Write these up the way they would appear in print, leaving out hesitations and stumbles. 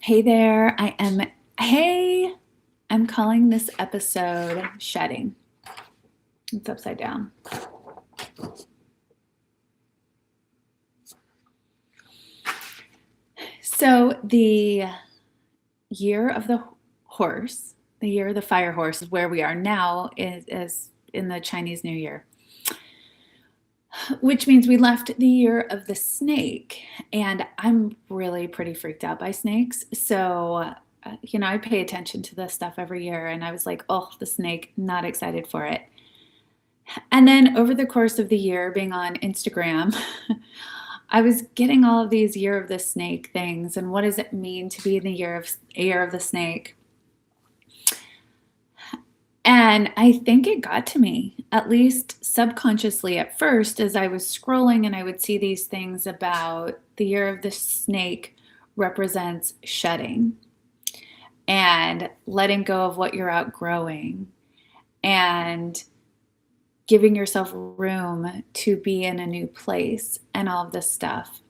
Hey there, I'm calling this episode Shedding. It's upside down. So the year of the horse, the year of the fire horse is where we are now is in the Chinese New Year, which means we left the year of the snake. And I'm really pretty freaked out by snakes. So, I pay attention to this stuff every year. And I was like, oh, the snake, not excited for it. And then over the course of the year, being on Instagram, I was getting all of these year of the snake things. And what does it mean to be in the year of the snake? And I think it got to me, at least subconsciously at first, as I was scrolling and I would see these things about the year of the snake represents shedding and letting go of what you're outgrowing and giving yourself room to be in a new place and all of this stuff.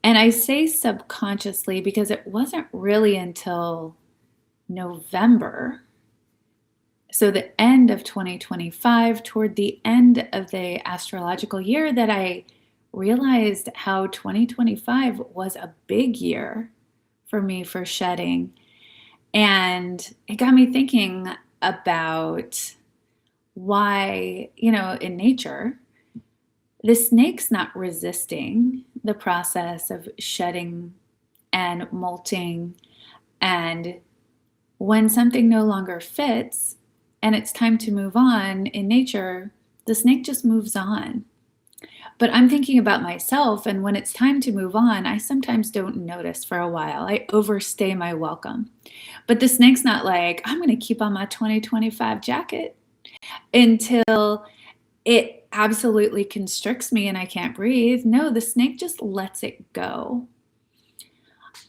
And I say subconsciously because it wasn't really until November, so the end of 2025, toward the end of the astrological year, that I realized how 2025 was a big year for me for shedding. And it got me thinking about why, in nature, the snake's not resisting the process of shedding and molting. And when something no longer fits and it's time to move on in nature, the snake just moves on. But I'm thinking about myself, and when it's time to move on, I sometimes don't notice for a while. I overstay my welcome. But the snake's not like, I'm going to keep on my 2025 jacket until it absolutely constricts me and I can't breathe. No, the snake just lets it go.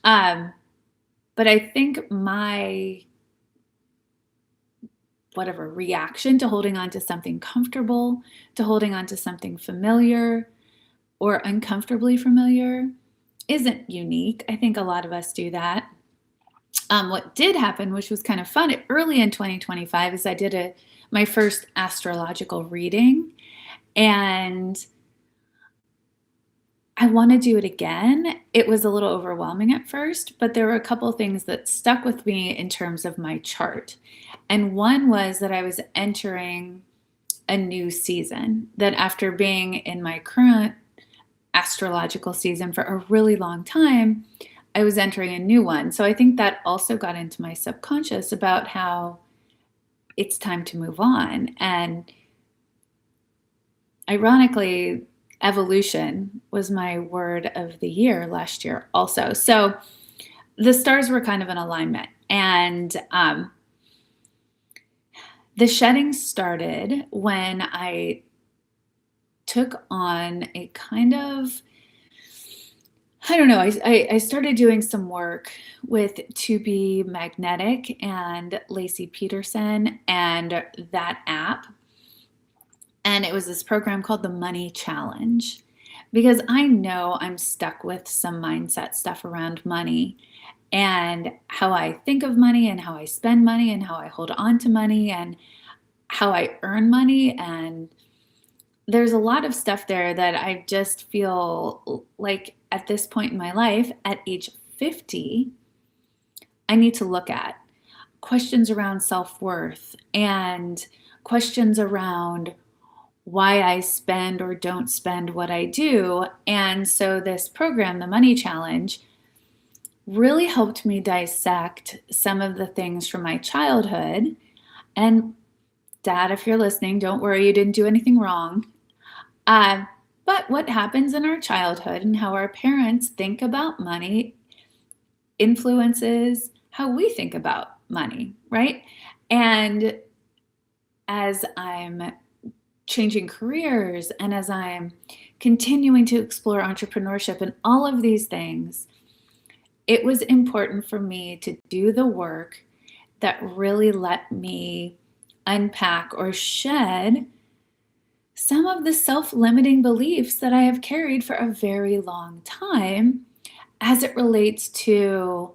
But I think my reaction to holding on to something comfortable, to holding on to something familiar or uncomfortably familiar isn't unique. I think a lot of us do that. What did happen, which was kind of fun, early in 2025, is I did my first astrological reading, and I want to do it again. It was a little overwhelming at first, but there were a couple of things that stuck with me in terms of my chart. And one was that I was entering a new season, that after being in my current astrological season for a really long time, I was entering a new one. So I think that also got into my subconscious about how it's time to move on. And ironically, evolution was my word of the year last year also. So the stars were kind of in alignment. And the shedding started when I took on a kind of, I started doing some work with To Be Magnetic and Lacey Peterson and that app. And it was this program called the Money Challenge, because I know I'm stuck with some mindset stuff around money and how I think of money and how I spend money and how I hold on to money and how I earn money. And there's a lot of stuff there that I just feel like at this point in my life, at age 50, I need to look at questions around self-worth and questions around why I spend or don't spend what I do. And so this program, the Money Challenge, really helped me dissect some of the things from my childhood. And Dad, if you're listening, don't worry, you didn't do anything wrong. But what happens in our childhood and how our parents think about money influences how we think about money, right? And as I'm changing careers and as I'm continuing to explore entrepreneurship and all of these things, it was important for me to do the work that really let me unpack or shed some of the self-limiting beliefs that I have carried for a very long time as it relates to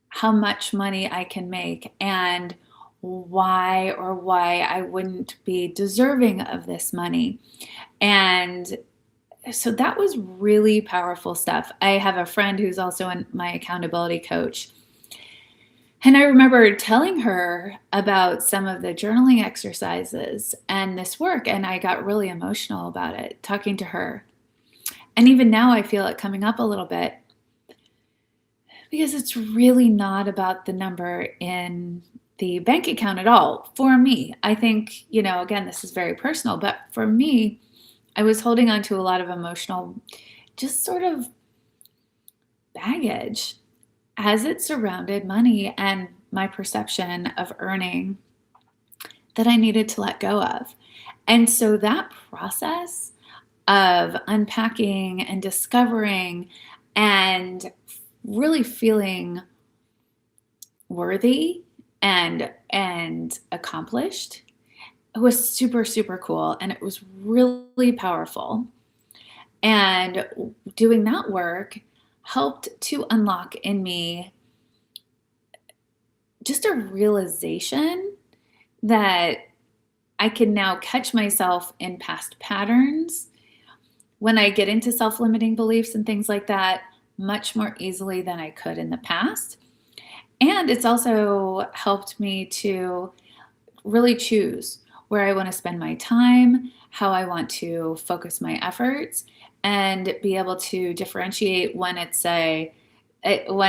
how much money I can make and why I wouldn't be deserving of this money. And so that was really powerful stuff. I have a friend who's also my accountability coach. And I remember telling her about some of the journaling exercises and this work, and I got really emotional about it, talking to her. And even now, I feel it coming up a little bit because it's really not about the number in the bank account at all for me. I think, again, this is very personal, but for me, I was holding on to a lot of emotional, just sort of baggage as it surrounded money and my perception of earning that I needed to let go of. And so that process of unpacking and discovering and really feeling worthy and accomplished, it was super, super cool. And it was really powerful. And doing that work helped to unlock in me just a realization that I can now catch myself in past patterns when I get into self-limiting beliefs and things like that much more easily than I could in the past. And it's also helped me to really choose where I want to spend my time, how I want to focus my efforts, and be able to differentiate when when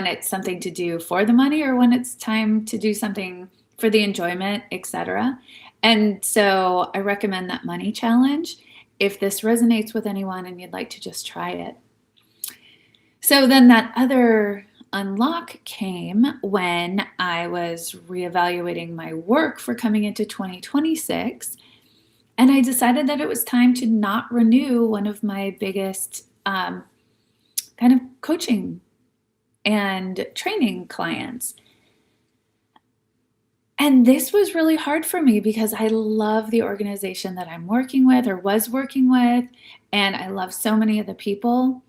it's something to do for the money or when it's time to do something for the enjoyment, etc. And so I recommend that money challenge if this resonates with anyone and you'd like to just try it. So then that other unlock came when I was reevaluating my work for coming into 2026. And I decided that it was time to not renew one of my biggest kind of coaching and training clients. And this was really hard for me because I love the organization that I'm working with or was working with, and I love so many of the people.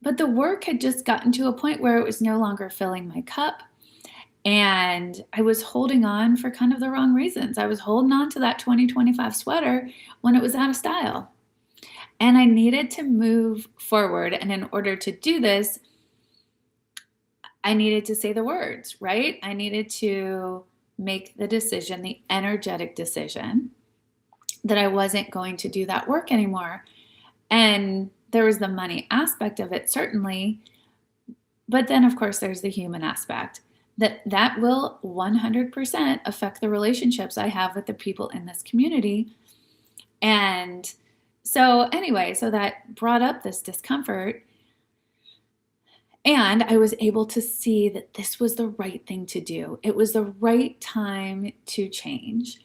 But the work had just gotten to a point where it was no longer filling my cup. And I was holding on for kind of the wrong reasons. I was holding on to that 2025 sweater when it was out of style. And I needed to move forward. And in order to do this, I needed to say the words, right? I needed to make the decision, the energetic decision, that I wasn't going to do that work anymore. And there was the money aspect of it, certainly. But then, of course, there's the human aspect that will 100% affect the relationships I have with the people in this community. And so anyway, so that brought up this discomfort. And I was able to see that this was the right thing to do. It was the right time to change.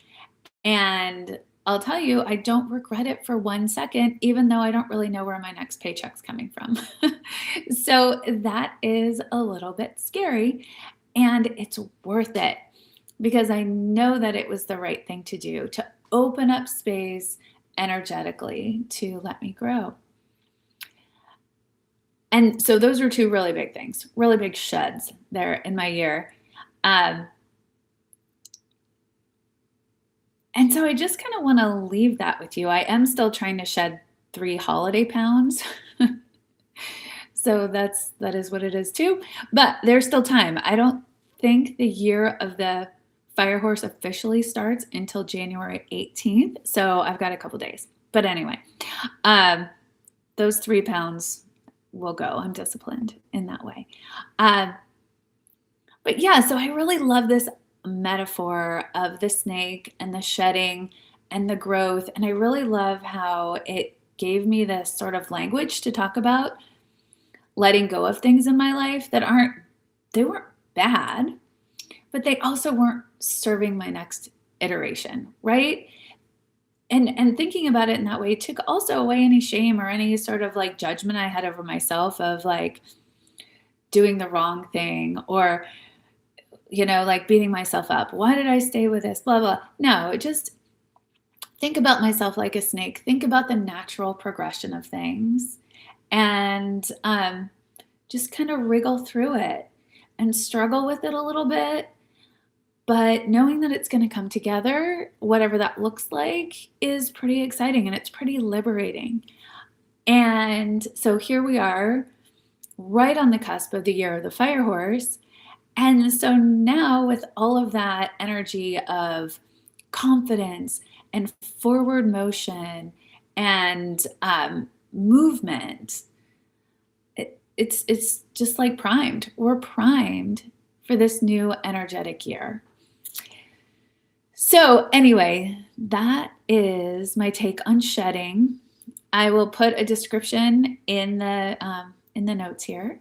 And I'll tell you, I don't regret it for 1 second, even though I don't really know where my next paycheck's coming from. So that is a little bit scary, and it's worth it because I know that it was the right thing to do to open up space energetically to let me grow. And so those are two really big things, really big sheds there in my year. Um, And so I just kind of want to leave that with you. I am still trying to shed 3 holiday pounds. So that is what it is too. But there's still time. I don't think the year of the fire horse officially starts until January 18th. So I've got a couple days. But anyway, those 3 pounds will go. I'm disciplined in that way. But yeah, so I really love this metaphor of the snake and the shedding and the growth. And I really love how it gave me this sort of language to talk about letting go of things in my life that they weren't bad, but they also weren't serving my next iteration, right? And thinking about it in that way took also away any shame or any sort of like judgment I had over myself of like doing the wrong thing or like beating myself up. Why did I stay with this? Blah, blah. No, it just think about myself like a snake. Think about the natural progression of things and just kind of wriggle through it and struggle with it a little bit. But knowing that it's going to come together, whatever that looks like, is pretty exciting and it's pretty liberating. And so here we are, right on the cusp of the year of the fire horse. And so now, with all of that energy of confidence and forward motion and movement, it's just like primed. We're primed for this new energetic year. So anyway, that is my take on shedding. I will put a description in the notes here.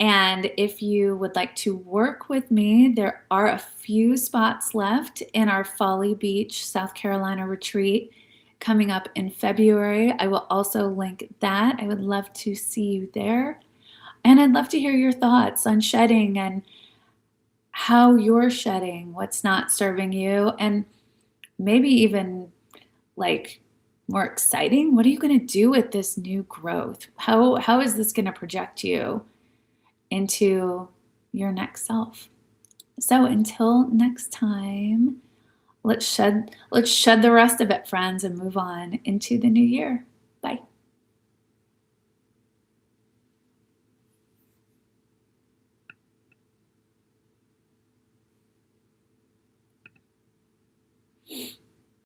And if you would like to work with me, there are a few spots left in our Folly Beach, South Carolina retreat coming up in February. I will also link that. I would love to see you there. And I'd love to hear your thoughts on shedding and how you're shedding, what's not serving you, and maybe even like more exciting, what are you going to do with this new growth? How is this going to project you into your next self? So until next time, let's shed the rest of it, friends, and move on into the new year. Bye.